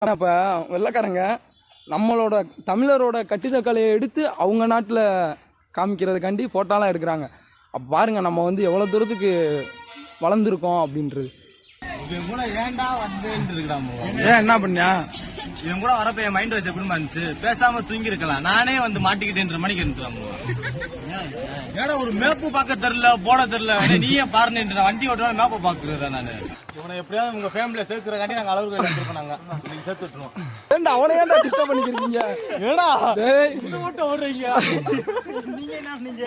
இப்போ வெள்ளைக்காரங்க நம்மளோட தமிழரோட கட்டிடக்கலையை எடுத்து அவங்க நாட்டில் காமிக்கிறதுக்காண்டி ஃபோட்டோலாம் எடுக்கிறாங்க. அப்போ பாருங்கள் நம்ம வந்து எவ்வளோ தூரத்துக்கு வளர்ந்துருக்கோம் அப்படின்றது. ஏன் என்ன பண்ணியா இவன் கூட வரப்ப என் மைண்ட் வாய்ஸ் எப்படி இருந்துச்சு, பேசாம தூங்கி இருக்கலாம், நானே வந்து மாட்டிக்கிட்டேன்ற மணிக்கு இருந்துச்சு. ஏன்னா ஒரு மேப்பு பார்க்க தெரியல, போட தெரியல, நீயே பாருன்னு வண்டி ஓட்டுவா மேப்பை பாக்குறதா நானு. இவனை எப்படியாவது உங்க ஃபேமிலியில சேர்க்கிறக்காண்டி நாங்க அளவுக்கு எடுத்துருப்போம். நாங்க சேர்த்து விட்டுருவோம். ஏன்டா அவனை ஏன்டா டிஸ்டர்ப் பண்ணிக்கிறீங்க? ஏடா டேய் ஓட்ட ஓடுறீங்க நீங்க என்ன பண்ணீங்க?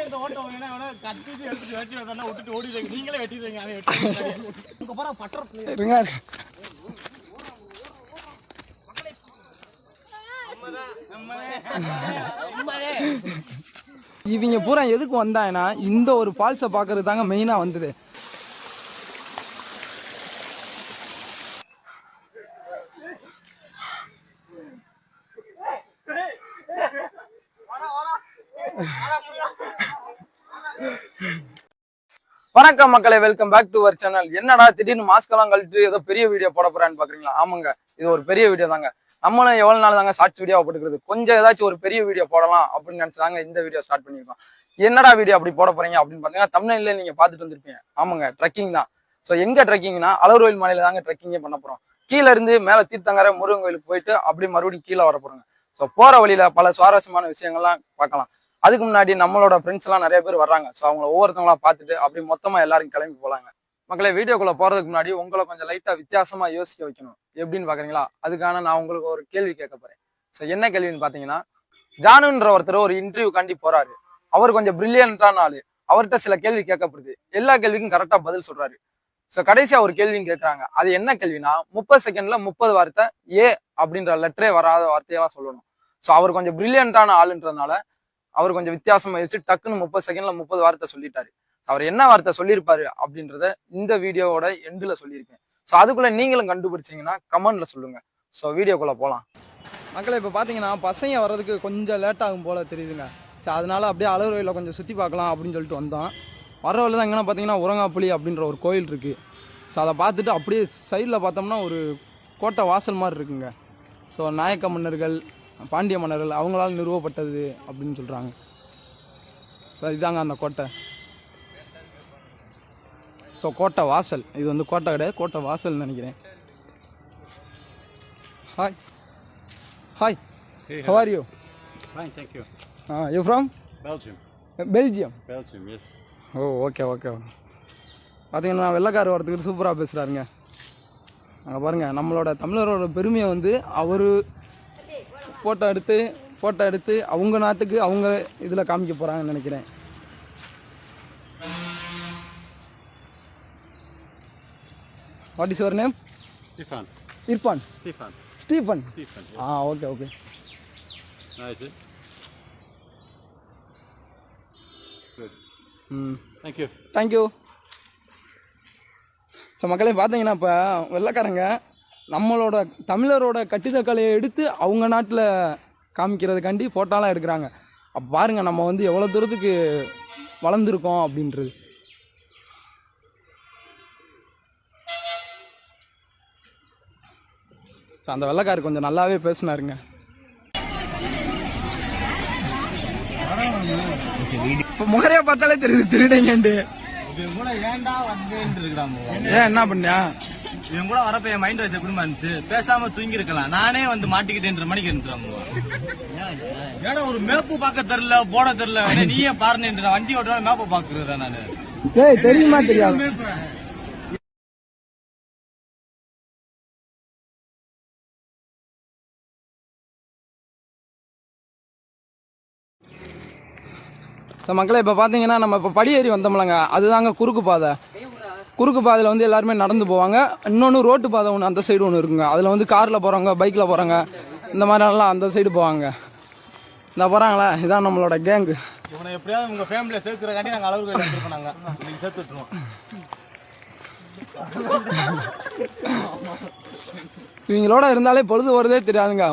இந்த ஓட்ட ஓடுறீங்கன்னா கத்திட்டு எடுத்து வெட்டி வந்தா விட்டுட்டு ஓடிடுறீங்க. நீங்களே வெட்டிடுறீங்க. அதை வெட்டி இருங்க. இவங்க பூரா எதுக்கு வந்தாங்கன்னா இந்த ஒரு ஃபால்ஸை பார்க்கறது தாங்க மெயினா வந்தது. வணக்கம் மக்களே, welcome back to our channel. என்னடா திடீர்னு மாஸ்கெல்லாம் கழிட்டு ஏதோ பெரிய வீடியோ போட போறான்னு பாக்குறீங்களா? ஆமாங்க, இது ஒரு பெரிய வீடியோ தாங்க. நம்மளும் எவ்வளவு நாள் தாங்க ஷார்ட்ஸ் வீடியோ போட்டுக்கிறது, கொஞ்சம் ஏதாச்சும் ஒரு பெரிய வீடியோ போடலாம் அப்படின்னு நினைச்சாங்க இந்த வீடியோ ஸ்டார்ட் பண்ணிருக்கோம். என்னடா வீடியோ அப்படி போட போறீங்க அப்படின்னு பாத்தீங்கன்னா, தம்ப்நெயில்ல நீங்க பாத்துட்டு வந்திருப்பீங்க. ஆமாங்க, ட்ரெக்கிங் தான். ஸோ எங்க ட்ரெக்கிங்னா அலர்கோயில் மலையில தாங்க ட்ரெக்கிங்கே பண்ண போறோம். கீழே இருந்து மேல தீர்த்தங்கரை முருகன் கோயிலுக்கு போயிட்டு அப்படி மறுபடியும் கீழே வர போறோங்க. ஸோ போற வழியில பல சுவாரஸ்யமான விஷயங்கள்லாம் பார்க்கலாம். அதுக்கு முன்னாடி நம்மளோட ஃப்ரெண்ட்ஸ் எல்லாம் நிறைய பேர் வர்றாங்க. ஸோ அவங்கள ஒவ்வொருத்தவங்களா பார்த்துட்டு அப்படி மொத்தமா எல்லாரும் கிளம்பி போலாங்க. மக்களே, வீடியோக்குள்ள போறதுக்கு முன்னாடி உங்களை கொஞ்சம் லைட்டா வித்தியாசமா யோசிக்க வைக்கணும். எப்படின்னு பாக்குறீங்களா? அதுக்கான நான் உங்களுக்கு ஒரு கேள்வி கேட்க போறேன். ஸோ என்ன கேள்வின்னு பாத்தீங்கன்னா, ஜானுன்ற ஒருத்தர் ஒரு இன்டர்வியூ காண்டி போறாரு. அவர் கொஞ்சம் பிரில்லியன்டான ஆளு. அவர்கிட்ட சில கேள்வி கேட்கப்படுது. எல்லா கேள்விக்கும் கரெக்டா பதில் சொல்றாரு. ஸோ கடைசியா ஒரு கேள்வியும் கேட்கறாங்க. அது என்ன கேள்வினா, 30 செகண்ட்ல 30 வார்த்தை ஏ அப்படின்ற லெட்டரே வராத வார்த்தையெல்லாம் சொல்லணும். ஸோ அவர் கொஞ்சம் பிரில்லியன்டான ஆளுன்றதுனால அவர் கொஞ்சம் வித்தியாசமா வச்சு டக்குன்னு 30 செகண்ட்ல 30 வார்த்தை சொல்லிட்டாரு. அவர் என்ன வார்த்தை சொல்லியிருப்பாரு அப்படின்றத இந்த வீடியோவோட எண்டுல சொல்லியிருக்கேன். ஸோ அதுக்குள்ள நீங்களும் கண்டுபிடிச்சீங்கன்னா கமெண்ட்ல சொல்லுங்க. ஸோ வீடியோக்குள்ள போலாம். மக்களே, இப்போ பார்த்தீங்கன்னா பசங்க வர்றதுக்கு கொஞ்சம் லேட் ஆகும் போல தெரியுதுங்க. ஸோ அதனால அப்படியே அலர்கோயிலில் கொஞ்சம் சுற்றி பார்க்கலாம் அப்படின்னு சொல்லிட்டு வந்தோம். வர வழியில் தான் எங்கன்னா பார்த்தீங்கன்னா உரங்காப்புலி அப்படின்ற ஒரு கோயில் இருக்குது. ஸோ அதை பார்த்துட்டு அப்படியே சைடில் பார்த்தோம்னா ஒரு கோட்டை வாசல் மாதிரி இருக்குங்க. ஸோ நாயக்க மன்னர்கள், பாண்டிய மன்னர்கள் அவங்களால நிறுவப்பட்டது அப்படின்னு சொல்கிறாங்க. ஸோ இதாங்க அந்த கோட்டை. ஸோ கோட்டை வாசல், இது வந்து கோட்டை கிடையாது, கோட்டை வாசல்னு நினைக்கிறேன். Hi hi, how are you? Fine, thank you. You from? Belgium. Belgium. Belgium, yes. O, okay okay. பார்த்தீங்கன்னா வெள்ளைக்கார வரத்துக்கு சூப்பராக பேசுகிறாருங்க. அங்கே பாருங்கள், நம்மளோட தமிழரோட பெருமையை வந்து அவர் ஃபோட்டோ எடுத்து அவங்க நாட்டுக்கு அவங்க இதில் காமிக்க போகிறாங்கன்னு நினைக்கிறேன். What is your name? Stefan. Irfan. Stefan. Stephen. Stefan, yes. Okay okay. Nice, eh? Good. Thank you. Thank you. So மக்களே, பார்த்தீங்கன்னா இப்போ வெள்ளைக்காரங்க நம்மளோட தமிழரோட கட்டிடக்கலையை எடுத்து அவங்க நாட்டில் காமிக்கிறதுக்காண்டி ஃபோட்டோலாம் எடுக்கிறாங்க. அப்போ பாருங்கள் நம்ம வந்து எவ்வளோ தூரத்துக்கு வளர்ந்துருக்கோம் அப்படின்றது. ஸோ அந்த வெள்ளைக்காரர் கொஞ்சம் நல்லாவே பேசினாருங்க. இப்போ முகரையா பார்த்தாலே தெரியுது திருடைங்கன்ட்டு. ஏன்டா வந்து ஏன் என்ன பண்ணியா? இவன் கூட வரப்ப என் மைண்ட் வாய்ஸ் எப்படி இருந்துச்சு, பேசாம தூங்கி இருக்கலாம், நானே வந்து மாட்டிக்கிட்டேன்ற மணிக்கு இருந்துச்சு. ஏன்னா ஒரு மேப்பு பார்க்க தெரியல, போட தெரியல, நீயே பாருன்னு வண்டி ஓட்டுவா மேப்பை பாக்குறதா நானு. ஏய், தெரியுமா தெரியாது? ஸோ மக்களே, இப்போ பார்த்தீங்கன்னா நம்ம இப்போ படியேறி வந்தோம்லங்க, அதுதாங்க குறுக்கு பாதை. குறுக்கு பாதையில் வந்து எல்லாருமே நடந்து போவாங்க. இன்னொன்று ரோட்டு பாதை ஒன்று அந்த சைடு ஒன்று இருக்குங்க. அதில் வந்து காரில் போகிறவங்க, பைக்கில் போகிறவங்க, இந்த மாதிரிலாம் அந்த சைடு போவாங்க. இந்த போகிறாங்களா, இதான் நம்மளோட கேங்கு. இவனை எப்படியாவது உங்க ஃபேமிலியில சேர்க்கிறக்காண்டி நாங்கள் அளவுக்கு எடுத்துருப்போம். நாங்கள் இன்னைக்கு சேர்த்து விட்டுருவோம். இவங்களோட இருந்தாலே பொழுது வரதே தெரியாதுங்க.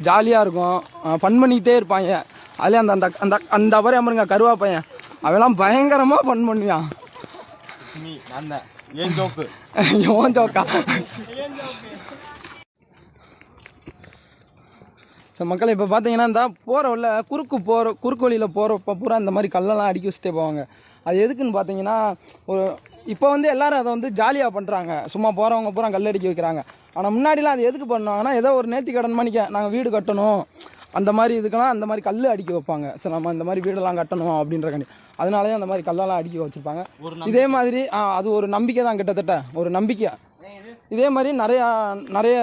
ஜாலியாக இருக்கும், ஃபன் பண்ணிக்கிட்டே இருப்பாங்க. அதுலேயே அந்த அந்த அந்த அந்த பாருங்க கருவா பையன், அவெல்லாம் பயங்கரமாக ஃபன் பண்ணுவான். ஏன் ஜோக்கு யோன் ஜோக்கா ஸோ மக்கள் இப்போ பார்த்தீங்கன்னா இந்த போகிற குறுக்கு வழியில் போகிறப்ப பூரா இந்த மாதிரி கல்லெல்லாம் அடிக்க வச்சுட்டே போவாங்க. அது எதுக்குன்னு பார்த்தீங்கன்னா இப்போ வந்து எல்லாரும் அதை வந்து ஜாலியாக பண்ணுறாங்க, சும்மா போகிறவங்க பூரா கல் அடிக்க வைக்கிறாங்க. ஆனால் முன்னாடிலாம் அது எதுக்கு பண்ணுவாங்கன்னா ஏதோ ஒரு நேர்த்தி கடன் மணிக்க நாங்கள் வீடு கட்டணும் அந்த மாதிரி இதுக்கெல்லாம் அந்த மாதிரி கல் அடிக்க வைப்பாங்க. ஸோ நம்ம இந்த மாதிரி வீடெல்லாம் கட்டணும் அப்படின்றக்காண்டி அதனாலே அந்த மாதிரி கல்லெல்லாம் அடிக்க வச்சுருப்பாங்க. இதே மாதிரி அது ஒரு நம்பிக்கை தான், கிட்டத்தட்ட ஒரு நம்பிக்கை. இதே மாதிரி நிறைய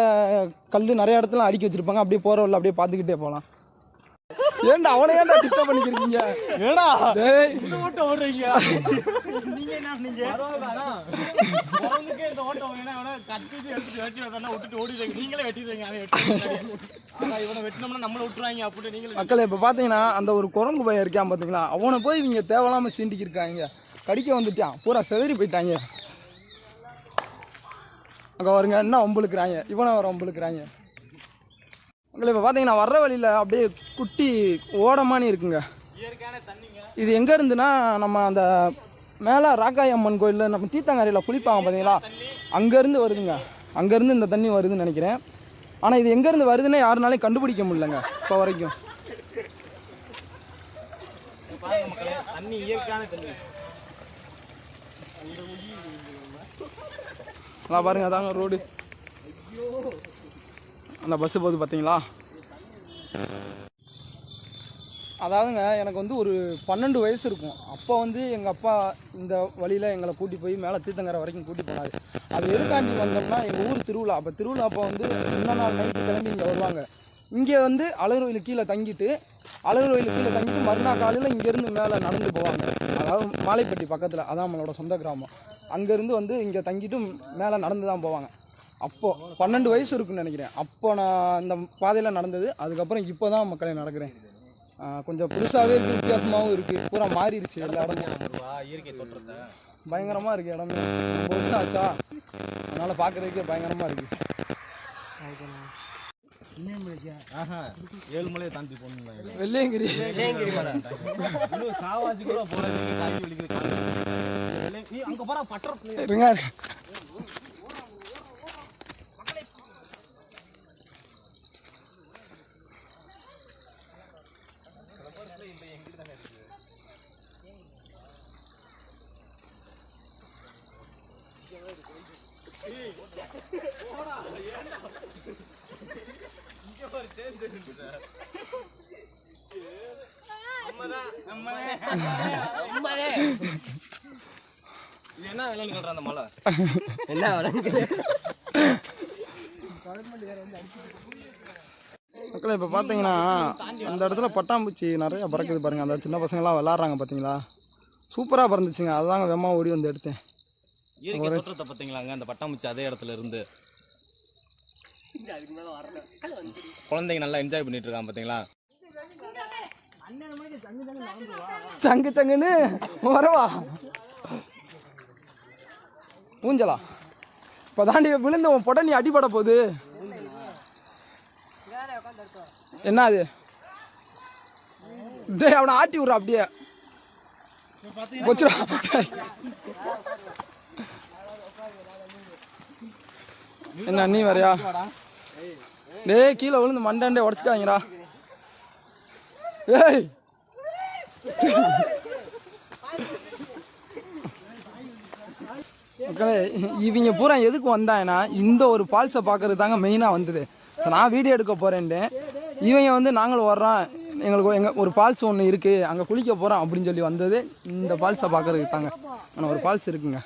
கல் நிறைய இடத்துல அடிக்க வச்சிருப்பாங்க. அப்படியே போறவள்ள அப்படியே பார்த்துக்கிட்டே போகலாம். ஏன்டா அவனை ஏன்டா டிஸ்டர்ப் பண்ணிக்கிறீங்க? ஏடா டேய் இந்த ஓட்ட ஓடுறீங்க நீங்க என்ன பண்ணீங்க? பரவாயில்லைடா போறதுக்கே இந்த ஓட்ட ஓடுனா கட்டிட்டு எடுத்து வெட்டி வந்தா விட்டுட்டு ஓடிடுவீங்க. நீங்களே வெட்டிடுவீங்க. அவன் வெட்டிடுவாங்க. ஆனா இவனை வெட்டினோம்னா நம்மள விட்டுறாங்க அப்படி. நீங்களே மக்களே இப்போ பார்த்தீங்கன்னா அந்த ஒரு குரங்கு பையன் இருக்கான் பார்த்தீங்களா, அவனை போய் இவங்க தேவையில்லாம சீண்டிக்கு இருக்காங்க, கடிக்க வந்துட்டான், பூரா செதறி போயிட்டாங்க. அங்கே வருங்க என்ன வம்புழுக்கிறாங்க, இவனை வர வம்புழுக்கிறாங்க. உங்களை இப்போ பார்த்தீங்கன்னா வர்ற வழியில் அப்படியே குட்டி ஓடமானி இருக்குங்க. இது எங்கே இருந்துன்னா நம்ம அந்த மேலே ராக்காய் அம்மன் கோயிலில் நம்ம தீர்த்தங்கரையில் குளிப்பாங்க பார்த்தீங்களா, அங்கேருந்து வருதுங்க. அங்கேருந்து இந்த தண்ணி வருதுன்னு நினைக்கிறேன். ஆனால் இது எங்கேருந்து வருதுன்னு யாருனாலையும் கண்டுபிடிக்க முடியலங்க இப்போ வரைக்கும். தண்ணி இயற்கையான தண்ணி. அதான் பாருங்க, அதாங்க ரோடு. அந்த பஸ்ஸு போகுது பார்த்தீங்களா. அதாவதுங்க எனக்கு வந்து ஒரு 12 வயசு இருக்கும். அப்போ வந்து எங்கள் அப்பா இந்த வழியில் எங்களை கூட்டி போய் மேலே தீர்த்தங்கரை வரைக்கும் கூட்டி போனார். அது எதுக்காண்டி வந்தோம்னா எங்கள் ஊர் திருவிழா. அப்போ திருவிழா அப்போ வந்து முன்ன நாள் நைட்டு கிளம்பி இங்கே வருவாங்க. இங்கே வந்து அழகர் கோயிலுக்கு கீழே தங்கிட்டு மறுநாள் காலையில் இங்கேருந்து மேலே நடந்து போவாங்க. அதாவது மாலைப்பட்டி பக்கத்தில், அதான் நம்மளோட சொந்த கிராமம். அங்கேருந்து வந்து இங்கே தங்கிட்டு மேலே நடந்து தான் போவாங்க. அப்போது 12 வயசு இருக்குன்னு நினைக்கிறேன். அப்போ நான் இந்த பாதையில் நடந்தது. அதுக்கப்புறம் இப்போ தான் மக்களை நடக்கிறேன். கொஞ்சம் புதுசாகவே இருக்குது, வித்தியாசமாகவும் இருக்குது, பூரா மாறிடுச்சு எல்லா இடமும். இயற்கை தோற்றத்தை பயங்கரமாக இருக்குது இடமே. 9 வருஷம் ஆச்சா, அதனால் பார்க்குறதுக்கே பயங்கரமாக இருக்குது. 7 மலையை தாண்டி போகணும். வெள்ளையங்கிரி இன்னும் சாவாஜி கூட போறதுக்கு தாண்டி வலிக்குது. அங்க போற பட்டற இருங்க. இது என்ன விலைங்க சொல்ற அந்த மலை? என்ன மக்களே இப்போ பார்த்தீங்கன்னா அந்த இடத்துல பட்டாம்பூச்சி நிறைய பறக்குது பாருங்க. அந்த சின்ன பசங்கள்லாம் விளாட்றாங்க பார்த்தீங்களா, சூப்பராக பறந்துச்சுங்க. அதுதாங்க வெம்மா ஓடி வந்து எடுத்தேன். இயற்கை தோற்றத்தை பார்த்தீங்களாங்க, அந்த பட்டாம்பூச்சி அதே இடத்துல இருந்து குழந்தைங்க நல்லா என்ஜாய் பண்ணிட்டு இருக்காங்க பார்த்தீங்களா. சங்கு சங்குன்னு வரவா ஊஞ்சலா இப்போ தாண்டி விழுந்த உன் பொட நீ அடிபட போகுது. என்ன அது? டேய் அவனை ஆட்டி விட்றா அப்படியே வச்சுடா. என்ன நீ வரையா? டேய் கீழே விழுந்து மண்டாண்டே உடச்சிக்காங்கடா. ஏய் இவங்க பூரா எதுக்கு வந்தாங்கன்னா இந்த ஒரு ஃபால்ஸை பார்க்கறது தாங்க மெயினாக வந்தது. நான் வீடியோ எடுக்க போகிறேன்ட்டு இவங்க வந்து நாங்களும் வர்றோம், எங்களுக்கு ஒரு ஃபால்ஸ் ஒன்று இருக்குது, அங்கே குளிக்க போகிறோம் அப்படின்னு சொல்லி வந்தது இந்த ஃபால்ஸை பார்க்கறதுக்கு தாங்க. ஆனால் ஒரு ஃபால்ஸ் இருக்குங்க.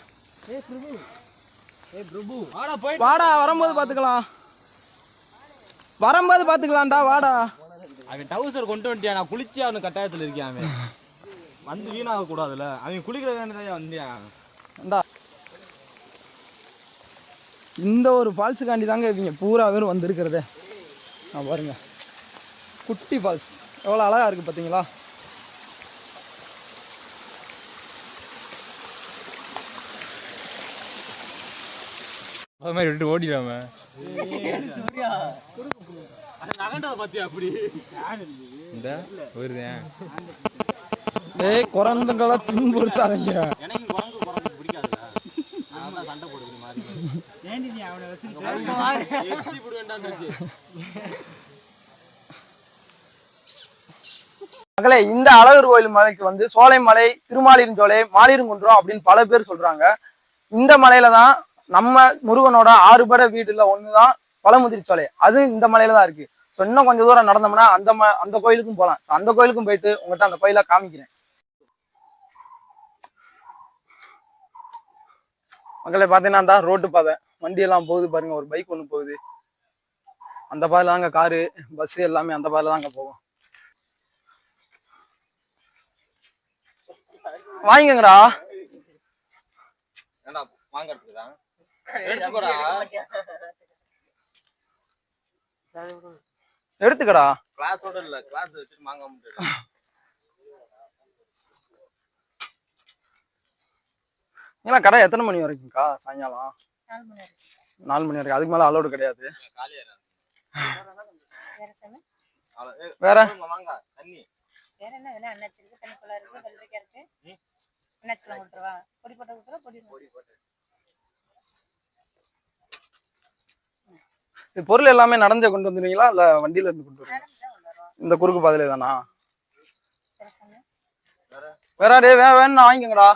வாடா, வரும்போது பார்த்துக்கலாம், வரும்போது பார்த்துக்கலாம்டா, வாடா. அவன் டவுசர் கொண்டு வந்துட்டியா, நான் குளிச்சு அவனு கட்டாயத்தில் இருக்கேன். அவன் வந்து வீணாக கூடாதுல்ல, அவன் குளிக்கிற வேண்டியதான் வந்தியா. இந்த ஒரு ஃபால்ஸுக்காண்டி தாங்க இவங்க பூரா பேரும் வந்துருக்கிறதே. நான் பாருங்க, குட்டி ஃபால்ஸ் எவ்வளோ அழகாக இருக்குது பார்த்தீங்களா. அது மாதிரி விட்டு ஓடிடாம இந்த வருதேன். டேய் குரங்குங்களா துன்புறுத்தாதீங்க. மகளே, இந்த அழகர் கோயில் மலைக்கு வந்து சோலைமலை, திருமாலிருஞ்சோலை, மாலிருங்குன்றம் அப்படின்னு பல பேர் சொல்றாங்க. இந்த மலையில தான் நம்ம முருகனோட 6 படை வீடுல ஒண்ணுதான் பழமுதிர் சோலை. அது இந்த மலையில தான் இருக்கு. இன்னும் கொஞ்சம் தூரம் நடந்தோம்னா அந்த கோயிலுக்கும் போகலாம். அந்த கோயிலுக்கும் போயிட்டு உங்ககிட்ட அந்த கோயில காமிக்கிறேன். மக்களை பாத்தீங்கன்னா அந்த ரோட்டு பாதை, வண்டி எல்லாம் போகுது பாருங்க. ஒரு பைக் ஒண்ணு போகுது. அந்த பாதையில தாங்க காரு, பஸ் எல்லாமே அந்த பாதையில தாங்க போகும். வாங்கிங்கடா. எடுத்துக்கடா. கிளாஸோட இல்ல, கிளாஸ் வச்சுட்டு வாங்க முடியாது. ஏன்னா கடை எத்தனை மணி வரைக்கும்க்கா? சாயங்காலம் 4 மணி வரைக்கும். அதுக்கு மேல அலோடு கிடையாது. வேற வாங்க தண்ணி வேற என்ன வேணும்? அண்ணாச்சி இருக்கு, தண்ணிக்குள்ள இருக்கு, வெள்ளரிக்காய் இருக்கு. அண்ணாச்சிலாம் கொடுத்துருவா. பொடி போட்டு கொடுத்துருவா. பொடி பொருள் எல்லாமே நடந்தே கொண்டு வந்துருவீங்களா இல்ல வண்டியில இருந்து கொண்டு வருவீங்களா? இந்த குறுக்கு பாதையில தானா? வேற வேற வேணும் வாங்கிக்கங்கடா.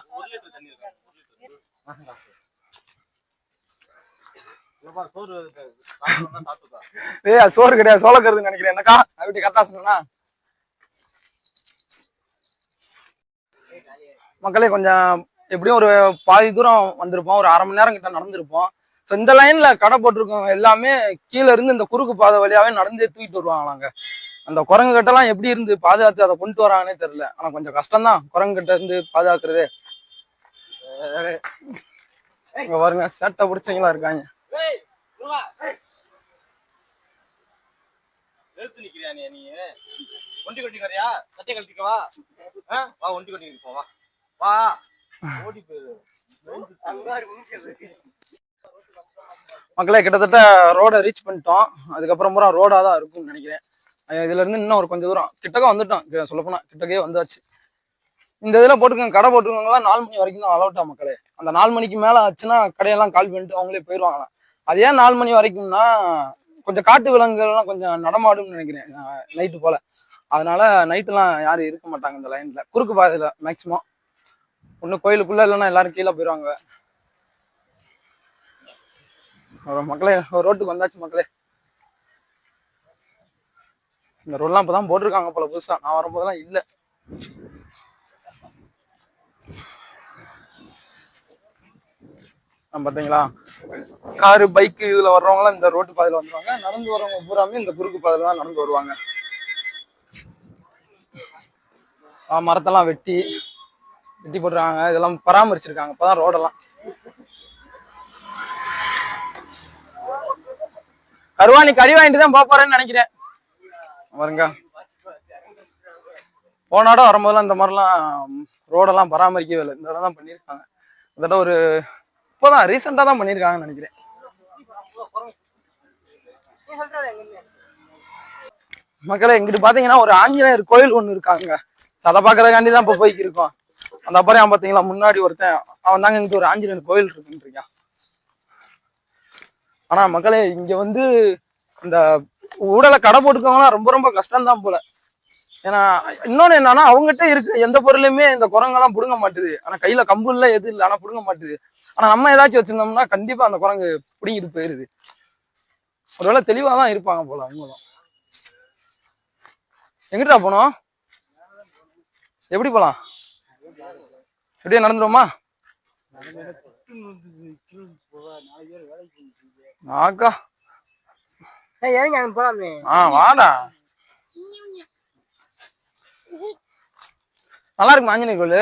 சோறு கிடையாது, சோளக்கருதுன்னு நினைக்கிறேன். என்னக்கா அப்படி கரெக்டா சொன்னா? மக்களே, கொஞ்சம் எப்படியும் ஒரு பாதி தூரம் வந்திருப்போம். ஒரு அரை மணி நேரம் கிட்ட நடந்திருப்போம். ஸோ இந்த லைன்ல கடை போட்டிருக்கவங்க எல்லாமே கீழே இருந்து இந்த குறுக்கு பாதை வழியாவே நடந்தே தூக்கிட்டு வருவாங்களாங்க. அந்த குரங்கு கட்டெல்லாம் எப்படி இருந்து பாதுகாத்து அதை கொண்டு வராங்கன்னே தெரியல. ஆனா கொஞ்சம் கஷ்டம்தான் குரங்கு கிட்ட இருந்து பாதுகாக்கிறது. இங்க பாருங்க, சேட்டை பிடிச்சவங்களா இருக்காங்க. நீ ஒண்டி கொட்டிக்கிறியா? சட்டை கழட்டிக்கவா? வா, ஒண்டி கொட்டிக்கு போவா. வா, ஓடி போயிரு. மக்களே, கிட்டத்தட்ட ரோட ரீச் பண்ணிட்டோம். அதுக்கப்புறம் பூரா ரோடா தான் இருக்கும்னு நினைக்கிறேன். இதுல இருந்து இன்னும் ஒரு கொஞ்சம் தூரம் கிட்டக்க வந்துட்டோம். சொல்லப்போனா கிட்டக்கே வந்தாச்சு. இந்த இதுல போட்டுக்கோங்க, கடை போட்டுருக்கவங்களாம் 4 மணி வரைக்கும் தான் அலௌட்டா மக்களே. அந்த 4 மணிக்கு மேல ஆச்சுன்னா கடையெல்லாம் கால் பண்ணிட்டு அவங்களே போயிடுவாங்களாம். அது ஏன் 4 மணி வரைக்கும்னா, கொஞ்சம் காட்டு விலங்குகள்லாம் கொஞ்சம் நடமாடும்னு நினைக்கிறேன் நைட்டு போல. அதனால நைட்டுலாம் யாரும் இருக்க மாட்டாங்க இந்த லைன்ல, குறுக்கு பாதையில மேக்சிமம். ஒன்னும் கோயிலுக்குள்ள இல்லைன்னா எல்லாரும் கீழே போயிடுவாங்க. மக்களே, ஒரு ரோட்டுக்கு வந்தாச்சு மக்களே. இந்த ரோட்லாம் இப்பதான் போட்டிருக்காங்க போல புதுசா. நான் வரும்போதெல்லாம் இல்ல. பாத்தீங்களா, காரு, பைக்கு இதுல வர்றவங்க எல்லாம் இந்த ரோட்டு பாதையில வந்துருவாங்க. நடந்து வரவங்க பூராமே இந்த குறுக்கு பாதையில தான் நடந்து வருவாங்க. மரத்தெல்லாம் வெட்டி போட்டுருக்காங்க. இதெல்லாம் பராமரிச்சிருக்காங்க இப்பதான் ரோடெல்லாம். கருவாணி கறி வாங்கிட்டு தான் போறேன்னு நினைக்கிறேன். பாருங்க, போனாடம் வரும்போதெல்லாம் இந்த மாதிரிலாம் ரோடெல்லாம் பராமரிக்கவே இல்லை. இந்த இடம் தான் பண்ணியிருக்காங்க. இதோட ஒரு இப்போதான் ரீசெண்டா தான் பண்ணியிருக்காங்கன்னு நினைக்கிறேன். மக்களே, இங்கிட்டு பாத்தீங்கன்னா ஒரு ஆஞ்சநேயர் கோயில் ஒண்ணு இருக்காங்க. அதை பாக்குறதுக்காண்டி தான் இப்ப போய்க்கு இருக்கோம். அந்த அப்புறம் பாத்தீங்களா முன்னாடி ஒருத்தன், அவன் தாங்க இங்கிட்டு ஒரு ஆஞ்சநேயர் கோயில் இருக்குன்றிருக்கான். ஆனா மக்களே, இங்க வந்து இந்த ஊடலை கடை போட்டுக்கவங்களாம் ரொம்ப ரொம்ப கஷ்டம்தான் போல. ஏன்னா இன்னொன்னு என்னன்னா, அவங்ககிட்ட இருக்கு எந்த பொருளையுமே இந்த குரங்கெல்லாம் புடுங்க மாட்டுது. ஆனா கையில கம்பு இல்ல, எது இல்லை, ஆனா புடுங்க மாட்டுது. ஆனா நம்ம ஏதாச்சும் வச்சிருந்தோம்னா கண்டிப்பா அந்த குரங்கு பிடிங்கிட்டு போயிருது. ஒருவேளை தெளிவாதான் இருப்பாங்க போல அவங்களும். எங்கிட்டா போனோம்? எப்படி போலாம்? எப்படியே நடந்துருவோமா? ஆக்கா வாடா. நல்லா இருக்குமா ஆஞ்சநேயர் கோயில்?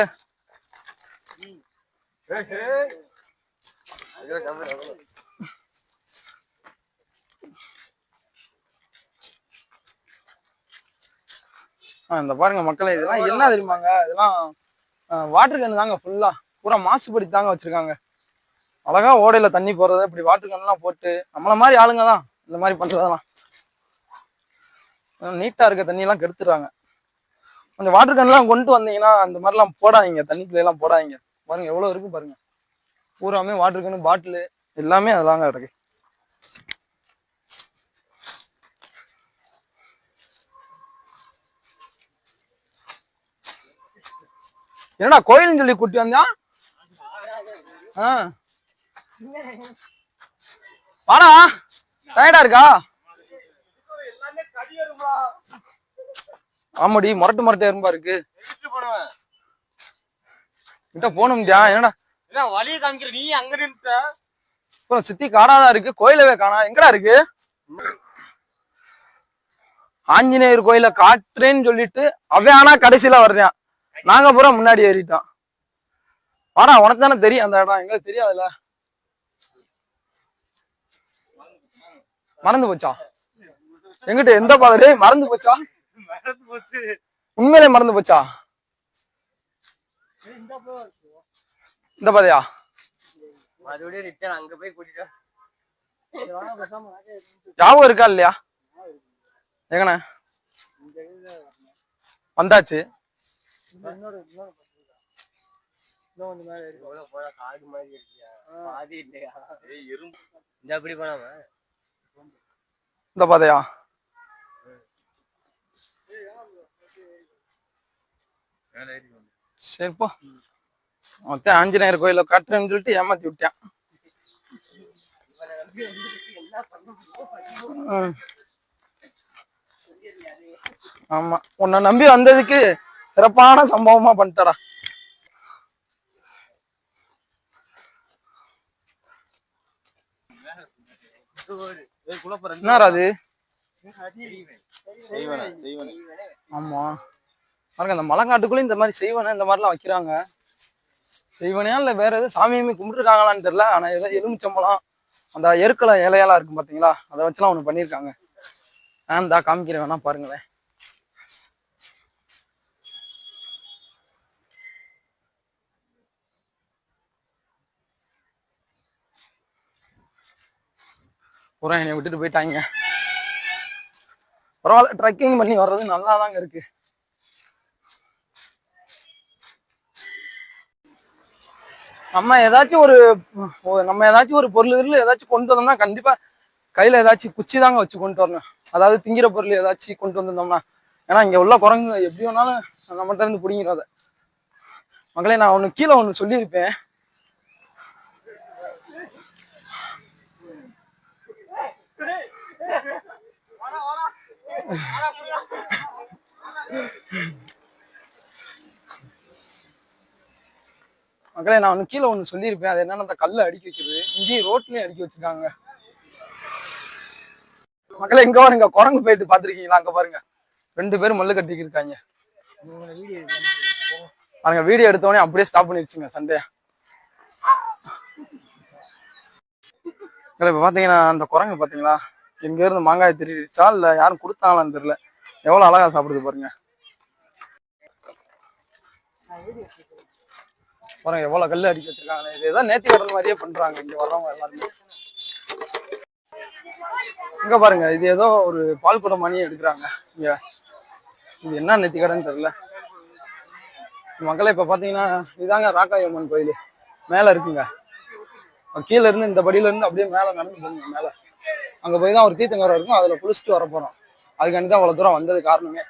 இந்த பாருங்க மக்களே, இதெல்லாம் என்ன தெரியுமாங்க? இதெல்லாம் வாட்டர் கேன் தாங்க. ஃபுல்லா பூரா மாசுபடுத்தி தாங்க வச்சிருக்காங்க. அழகா ஓடையில தண்ணி போறது, இப்படி வாட்டர் கேன் எல்லாம் போட்டு நம்மள மாதிரி ஆளுங்க தான் இந்த மாதிரி பண்றதெல்லாம். நீட்டா இருக்க தண்ணி எல்லாம் கெடுத்துறாங்க. கொஞ்சம் வாட்டர் கேன் எல்லாம் கொண்டு வந்தீங்கன்னா அந்த மாதிரிலாம் போடாதீங்க, தண்ணிக்குள்ள எல்லாம் போடாதீங்க. பாருங்க எவ்வளவு இருக்கு பாருங்க. பூராமே வாட்டர் கேனு, பாட்டிலு எல்லாமே அதெல்லாங்க இருக்கு. என்னடா கோயில்னு சொல்லி கூட்டி வந்தா? வாடா, டயர்டா இருக்கா? ஆமாடி, முரட்டு எறும்பா இருக்கு. கிட்ட போகணும்டியா. என்னடா வழியை காமிக்கிற நீ அங்க நின்னுட்ட? சுத்தி காடாதான் இருக்கு, கோயிலவே காணா. எங்கடா இருக்கு? ஆஞ்சநேயர் கோயில காட்டுறேன்னு சொல்லிட்டு அவன் ஆனா கடைசியில வர்றான். நாங்க பூரா முன்னாடி ஏறிட்டோம். வாடா, உனக்கு தானே தெரியும் அந்த இடம், எங்களுக்கு தெரியாதுல்ல. மறந்து போச்சா? எங்கிட்ட எந்த பாதை மறந்து போச்சா? உண்மையிலே மறந்து போச்சா? இந்த பாதையா? மறுபடியும் ரிட்டர்ன் அங்க போய் கூட்டிட்டு ஞாபகம் இருக்கா இல்லையா? எங்கண்ணே வந்தாச்சு. காடு மாதிரி இருக்கியா? பாதி இல்லையா? இந்த அப்படி போனாம இந்த பாதையா? சரிப்பா, மொத்தம் ஆஞ்சநேயர் கோயில காட்டுறேன்னு சொல்லிட்டு ஏமாத்தி விட்டான். ஆமா, உன்னை நம்பி வந்ததுக்கு சிறப்பான சம்பவமா பண்ணிட்டடா. என்னடா அது? ஆமா பாருங்க, அந்த மலைக்காட்டுக்குள்ளயும் இந்த மாதிரி செய்வன இந்த மாதிரிலாம் வைக்கிறாங்க. செய்வனையா இல்ல வேற எதுவும் சாமியுமே கும்பிட்டுருக்காங்களான்னு தெரியல. ஆனா ஏதோ எலுமிச்சம்பழம், அந்த எருக்கலை இலையெல்லாம் இருக்கும் பாத்தீங்களா, அதை வச்சுலாம் ஒண்ணு பண்ணிருக்காங்க. நான் தான் காமிக்கிறேன், வேணா பாருங்களேன். பூரா என்னை விட்டுட்டு போயிட்டாங்க. பரவாயில்ல, ட்ரெக்கிங் பண்ணி வர்றது நல்லாதாங்க இருக்கு. நம்ம ஏதாச்சும் ஒரு பொருள் ஏதாச்சும் கொண்டு வந்தோம்னா கண்டிப்பா கையில ஏதாச்சும் குச்சி தாங்க வச்சு கொண்டு வரணும். அதாவது திங்கிற பொருள் ஏதாச்சும் கொண்டு வந்திருந்தோம்னா, ஏன்னா இங்க உள்ள குரங்கு எப்படி வேணாலும் நம்மகிட்ட இருந்து பிடிங்கிறோம் அதை. மக்களே, நான் கீழே ஒண்ணு சொல்லியிருப்பேன். மக்களே, நான் கீழே ஒண்ணு சொல்லியிருப்பேன். அது என்னன்னா, அந்த கல்லை அடுக்கி வைக்கிறது. இங்கேயும் ரோட்லயும் அடுக்கி வச்சிருக்காங்க. மக்களே, இங்க பாருங்க, குரங்கு போயிட்டு பாத்திருக்கீங்களா? அங்க பாருங்க, 2 பேரும் மல்லு கட்டிக்கு இருக்காங்க. பாருங்க, வீடியோ எடுத்தோடனே அப்படியே ஸ்டாப் பண்ணிருச்சுங்க சண்டையா. இப்ப பாத்தீங்கன்னா அந்த குரங்கு பாத்தீங்களா, எங்க இருந்து மாங்காய் திருடிச்சா இல்ல யாரும் கொடுத்தாங்களான்னு தெரியல. எவ்வளவு அழகா சாப்பிடுது பாருங்க. பாருங்க எவ்வளவு கல்லு அடிக்க வச்சிருக்காங்க. இதுதான் நேத்தி கடன் மாதிரியே பண்றாங்க இங்க வர்றவங்க எல்லாருமே. இங்க பாருங்க, இது ஏதோ ஒரு பால் குடம் மணி எடுக்கிறாங்க இங்க. இது என்ன நேத்தி கடன் தெரியல. மக்களே, இப்ப பாத்தீங்கன்னா இதாங்க ராக்காயி அம்மன் கோயில் மேல இருக்குங்க. கீழே இருந்து இந்த படியில இருந்து அப்படியே மேல நடந்து போங்க. மேல அங்க போய் தான் ஒரு தீர்த்தங்கரை இருக்கும், அதுல குளிச்சுட்டு வர போறோம். அதுக்காண்டி தான் அவ்வளவு தூரம் வந்தது காரணமே.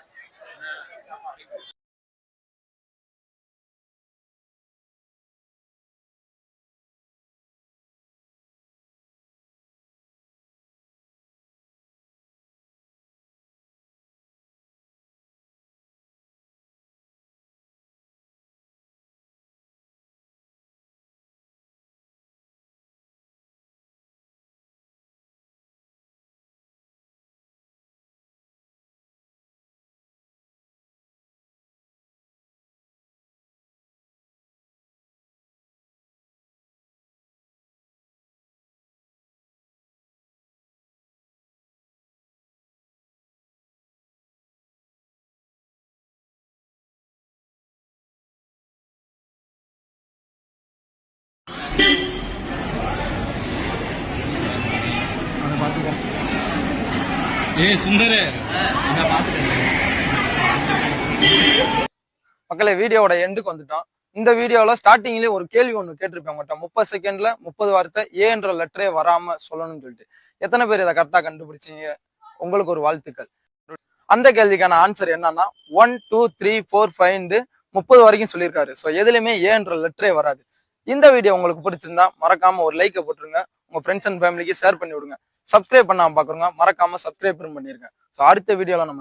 மக்களே, வீடியோவோட எண்டுக்கு வந்துட்டோம். இந்த வீடியோல ஸ்டார்டிங்லேயே ஒரு கேள்வி ஒண்ணு கேட்டிருப்பேன் உங்கள்கிட்ட 30 செகண்ட்ல 30 வார்த்தை ஏன்ற லெட்டரே வராம சொல்லணும்னு சொல்லிட்டு எத்தனை பேர் இதை கரெக்டா கண்டுபிடிச்சீங்க? உங்களுக்கு ஒரு வாழ்த்துக்கள். அந்த கேள்விக்கான ஆன்சர் என்னன்னா 1 2 3 4 5 30 வரைக்கும் சொல்லியிருக்காரு. ஸோ எதுலையுமே ஏன்ற லெட்டரே வராது. இந்த வீடியோ உங்களுக்கு பிடிச்சிருந்தா மறக்காம ஒரு லைக்கை போட்டுருங்க. உங்க ஃப்ரெண்ட்ஸ் அண்ட் ஃபேமிலிக்கு ஷேர் பண்ணி விடுங்க. சப்ஸ்கிரைப் பண்ணாம பாக்குறோங்க மறக்காம சப்ஸ்கிரைப் பண்ணிருங்க. ஸோ அடுத்த வீடியோல நம்ம